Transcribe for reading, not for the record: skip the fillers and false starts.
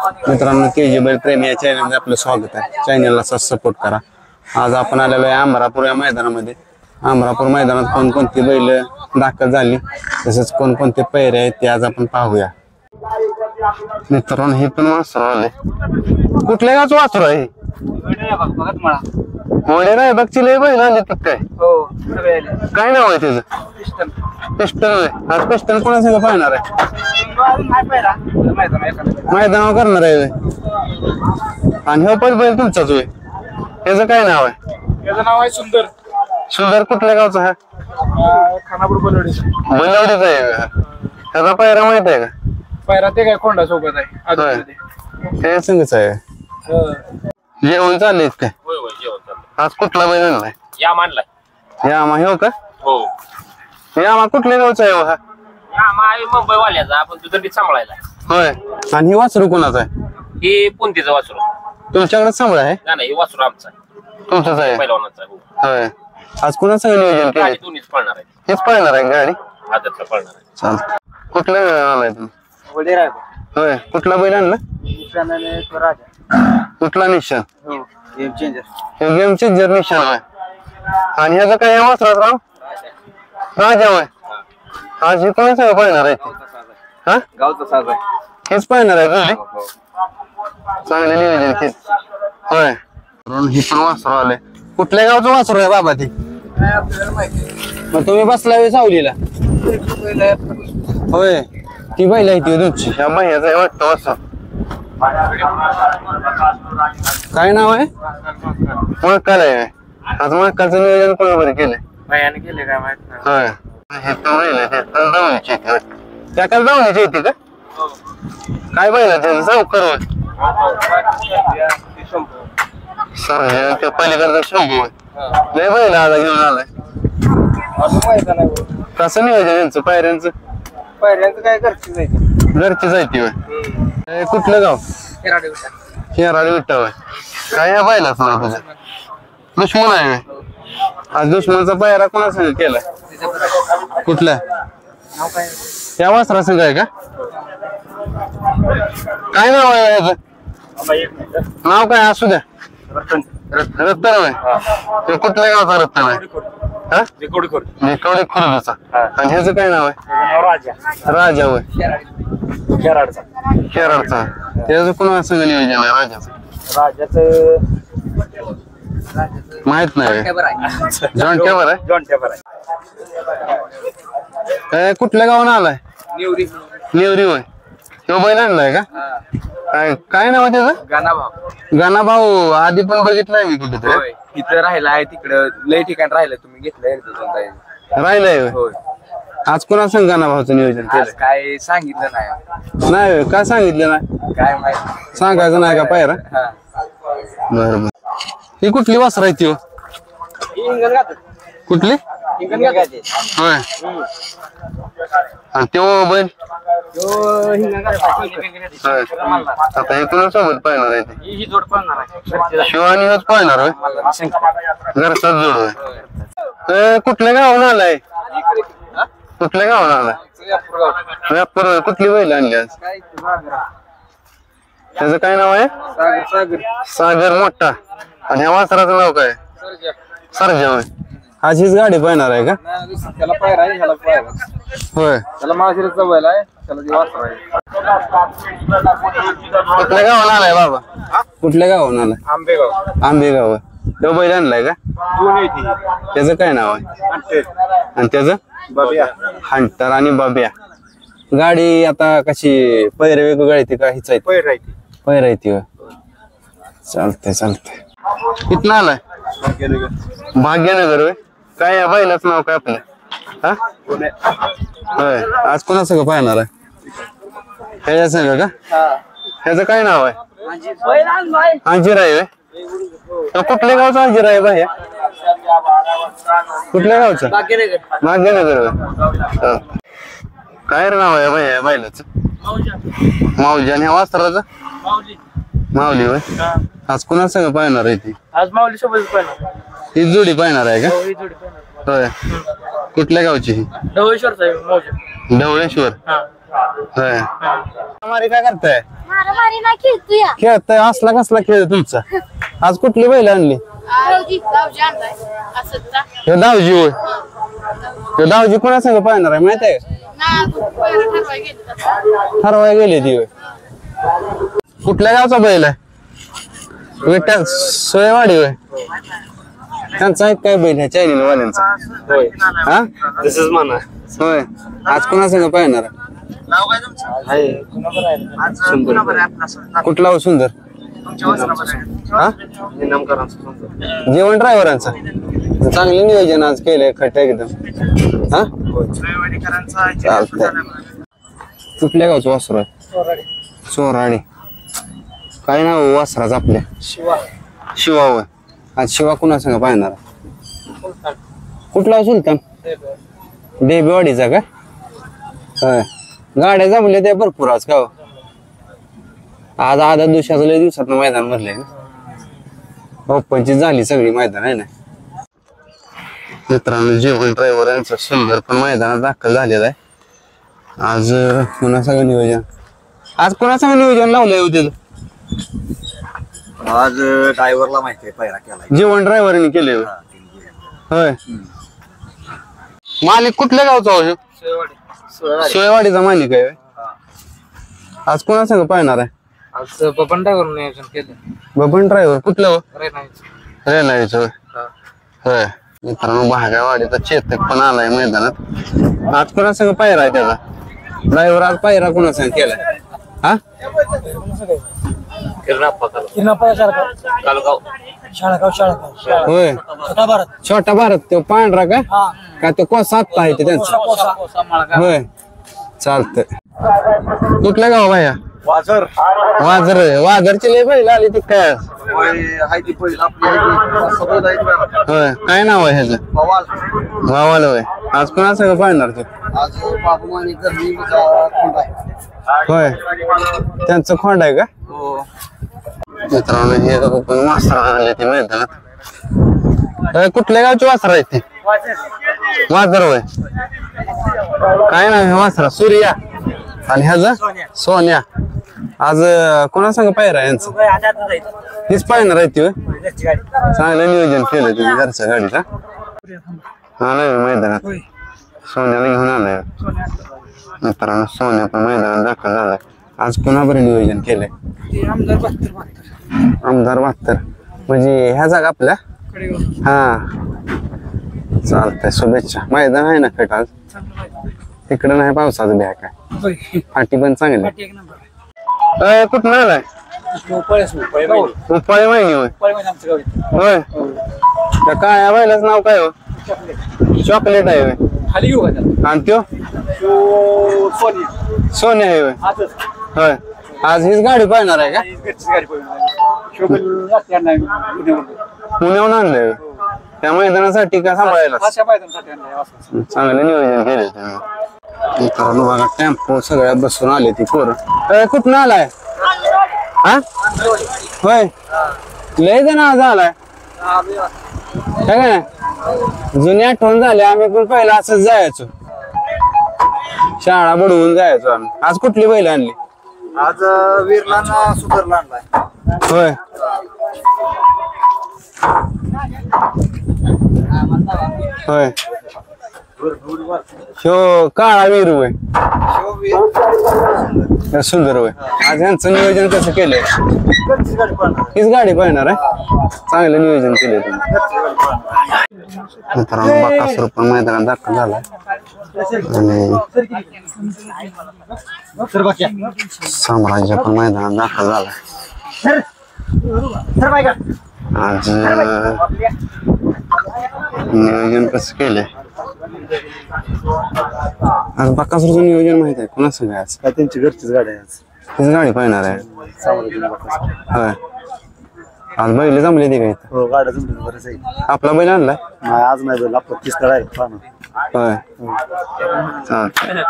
मित्रांनो केजी बैल प्रेमी या चॅनलमध्ये आपलं स्वागत आहे. चॅनलला सपोर्ट करा. आज आपण आलेलो आहे अमरापूर या मैदानामध्ये. अमरापूर मैदानात कोणकोणती बैल दाखल झाली तसेच कोणकोणते पैरे आहेत ते आज आपण पाहूया. मित्रांनो हे पण वासरू आले. कुठल्या गावचं वासरू आहे? मोडे नाही बघची लय बैल आले तर काय? काय नाव आहे त्याचं? पिस्टन आहे. आज पिस्टन कोणासंग पाहणार आहे? मैदानावर करणार आहे. आणि हो पण बैल तुमचाच होय. त्याचं काय नाव आहे? त्याचं नाव आहे सुंदर. सुंदर कुठल्या गावचा हा? खानापूर बलवडीचा आहे का? त्याचा पायरा माहित आहे का? पायरा ते काय कोंडा सोबत आहे. ते संगच आहे. जेवण चाललंय काय? आज कुठला बैल आणलाय? यामा आणलाय. यामा हो का? हो. यामा कुठल्या गावचा आहे हा? यामा आहे मुंबई वाल्याचा. आपण तुझं सांभाळायला. होय. आणि ही वासरू कोणाचा आहे? हे पुंतीचं वासरू. तुमच्याकडे सांभाळ आहे? नाही, हे वासरू आमचा तुमचंच आहे? पहिलवानाचा. होय. आज कोणाचं नियोजन केलं? दोन्हीच पळणार आहे. हेच पळणार आहे गाडी? आदतला पळणार आहे. चालतं. कुठला आलाय तुम्ही? होय. कुठला बैल आणला? कुठला निशान? गेम चेंजर निशान आहे. आणि ह्याचं काय वासरात राव? राजा होय. आज हे कोणाचं पळणार आहे? हा गावचा साज आहे. हेच पळणार आहे तुझे? चांगले नियोजन केलं. होय. हे पण वासरू आले. कुठल्या गावचं वासरू आहे बाबा ती? मग तुम्ही बसला सावलीला? होय. ती बैल आहे ती तुमची? ह्या बाह्याचं आहे वाटतं वासरू. काय नाव आहे? महाकाल आहे. आज महाकालचं नियोजन कोणाबरोबर केलंय? भयाने केले काय माहित नाही. होय. हे तर बैल आहे. त्या काल जाऊनची येते का? काय बैल आहे त्याचं? सावकार होय. सर त्या पलीकडचा शंभू आहे. लय बैल आता घेऊन आलाय. कसं नियोजन यांचं पायऱ्यांचं? पायऱ्यांचं काय घरची जायचं. घरची जायती होय. कुठलं गाव? शेराडी विटा होय. काय या बैलाच नाव तुझं? दुश्मन आहे होय. आज दुश्मनचा पायरा कोणासंग केलाय? कुठल्या? या वासरा संघ आहे का? काय नाव आहे याचं? नाव काय असू द्या. रत्तन होय. कुठल्या गावचा रत्तन आहे? खुर्दचा. आणि ह्याचं काय नाव आहे? राजा होय. केरळचा. त्याचं कोणा संघ नियोजन आहे राजाचं? माहित नाही. जॉन टेबर आहे. कुठल्या गावानं आलाय? नेवरी होय. तो बैल आणलाय का? काय नाव आहे त्याचं? गाणा भाऊ. आधी पण बघितलाय मी कुठे इथं राहिला आहे. तिकडं लय ठिकाण राहिलं. तुम्ही घेतलंय? राहिलंय. आज कोणा संघ गाणा भाऊचं नियोजन केलं? काय सांगितलं नाही. काय सांगितलं नाही? काय माहिती. सांगायचं नाही का पायरा? बरोबर. ही कुठली वासर आहे ती? कुठली? होय. तो बैल आता हे कोणासोबत पाहणार आहे? शिवानी होत पाहणार होय. घरचाच जोड होय. कुठल्या गावानं आलाय? कुठल्या गावानं आलाय? व्यापार. कुठली बैल आणली आज? त्याचं काय नाव आहे? सागर मोठा. आणि ह्या वासराचं नाव काय? सरजा होय. आज हीच गाडी पाहणार आहे का? त्याला पायरा आहे. ह्याला पायरा होय. त्याला माळशिरसचा बैल आहे. त्याला दिवस आहे. कुठल्या गावाला आलाय बाबा? कुठल्या गावाला आलाय? आंबेगाव. आंबेगाव. तो बैल आणलाय का? त्याचं काय नाव आहे? आणि त्याचं? बाबिया. हंटर आणि बाबिया. गाडी आता कशी पैर वेगवेगळी येते का? हीच आहे पैर येते होय. चालतंय. कितना आलाय? भाग्यनगर होय. काय या बैलाचं नाव काय आपलं? हा होय. आज कोणा सगळं पाहणार आहे? ह्याच्या संग का? ह्याचं काय नाव आहे? अंजीर आहे. कुठल्या गावचा अंजीर आहे बाह्या? कुठल्या गावचा? भाग्यनगर होय. काय नाव आहे बाह्या बैलाचं? माऊली. आणि ह्या वासराचं? माऊली होय. आज कोणा सगळं पाहणार आहे ती? आज माऊली सोबत पाहणार. ही जोडी पाहणार आहे का? होय. कुठल्या गावची ही? ढवळेश्वर. ढवळेश्वर. होय मारी काय करताय मारामारी नाही खेळतो या खेळताय असला कसला खेळ आहे तुमचा आज कुठली बैल आणली गावजी आणलाय असंच ह्यो दावजी होय ह्यो दावजी कोणा संग पाहणार आहे माहित आहे ना ठरवाय गेलं ठरवाय गेली ती होय कुठल्या गावचा बैल आहे विठ्ठल सोयवाडी होय त्यांचा आहे काय बैल ह्या चायनील वाल्यांचा होय हा तसंच म्हणा होय आज कोणा संग पाहणार आहे? कुठला हो सुंदर हा जेवण ड्रायव्हरांचा चांगले नियोजन आज केलंय खट एकदम हा चालतंय कुठल्या गावचं वासरू आहे चोराडी काय नाव आहे वासराच आपल्या शिवा होय आज शिवा कुणा संग पाहणार आहे? कुठला सुलतान देबीवाडीचा का होय गाड्या जमल्या त्या भरपूर आज का हो? आज आधा दिवसात मैदान भरलंय ना ओपनची झाली सगळी मैदान आहे ना मित्रांनो जेवण ड्रायव्हर यांचं सुंदर पण मैदानात दाखल झालेला आहे आज कोणाचं नियोजन आज कोणाचं नियोजन लावलंय होते आज ड्रायव्हरला माहिती आहे पहिला केला जेवण ड्रायव्हरने केले होय मालिक कुठल्या गावचा हो ह्यो? सोयवाडीचा मालिक आहे होय? आज कोणा संग पाहणार आहे आज बबन ड्रायव्हर नियोजन केलं बबन ड्रायव्हर कुठलं हो रे रेलायचं होय मित्रांनो भागावाडीचा चेतक पण आलाय मैदानात आज कोणा संग पायरा आहे त्याचा ड्रायव्हर आज पायरा कोणा संग केलाय हा होय छोटा भारत तो पांढरा का तो कोसा आत्ता आहे ते त्यांचा होय चालतंय कुठल्या गाव भाया वाजर वाजरची लय बैल आली ती काय हाय ती पहिली आपली होय काय नाव आहे ह्याचं पवाल गावाला होय आज कोणा सगळं पाहणार तू आज बाबू माने कोंड आहे होय त्यांचं खोंड आहे का हो मित्रांनो हे पण वासरा आले ते मैदानात होय, कुठल्या गावची वासरा आहे ते वाजर होय काय नाव आहे वासरा सूर्या आणि ह्याचा सोन्या आज कोणा संग पायरा यांचं हीच पाहणार आहे ती होय चांगलं नियोजन केलं तुम्ही घरच्या गाडीचा आलाय मैदानात सोन्याला घेऊन आलाय मित्रांनो सोन्या पण मैदानात दाखल झालाय आज कोणा बरं नियोजन केलंय आमदार 72 म्हणजे ह्या जागा आपल्या हा चालतंय शुभेच्छा मैदान आहे ना कट आज तिकडं नाही पावसाचं ब्या काय फाटी पण चांगली कुठं आलाय उपाय माहिती होय होय त्या काळ्या बैलाच नाव काय हो चॉकलेट आहे होय आणि त्यो सोन्या आहे होय होय आज हीच गाडी पाहणार आहे का पुण्याहून आणलंय त्या मैदानासाठी का सांभाळायला चांगलं नियोजन केलं त्यामुळे मित्रांनो बघा टेम्पो सगळ्या बसून आले ती पोरं कुठून आलाय हा होय लय जण आज आलाय काय काय जुनी आठवण झाली आम्ही पण पहिला असंच जायचो शाळा बुडवून जायचो आम्ही आज कुठली बैल आणली आज वीरला सुधरला आणलाय होय होय शो काळा वीर होय सुंदर होय आज यांचं नियोजन कसं केलंय हीच गाडी पाहणार आहे चांगलं नियोजन केलंय तुम्ही मित्रांनो बकासूर पण मैदानात दाखल झालाय आणि साम्राज्य पण मैदानात दाखल झालाय आज नियोजन कसं केलंय आज बकासूरचं नियोजन माहित आहे कोणा सगळं आज काय त्यांची घरचीच गाडी आहे आज हीच गाडी पाहणार आहे होय आज बैल जमले ते काय हो गाड्या जमल्या बरेच आहे आपला बैल आणलाय आज नाही बैल आपलं 30 आहे होय चालतंय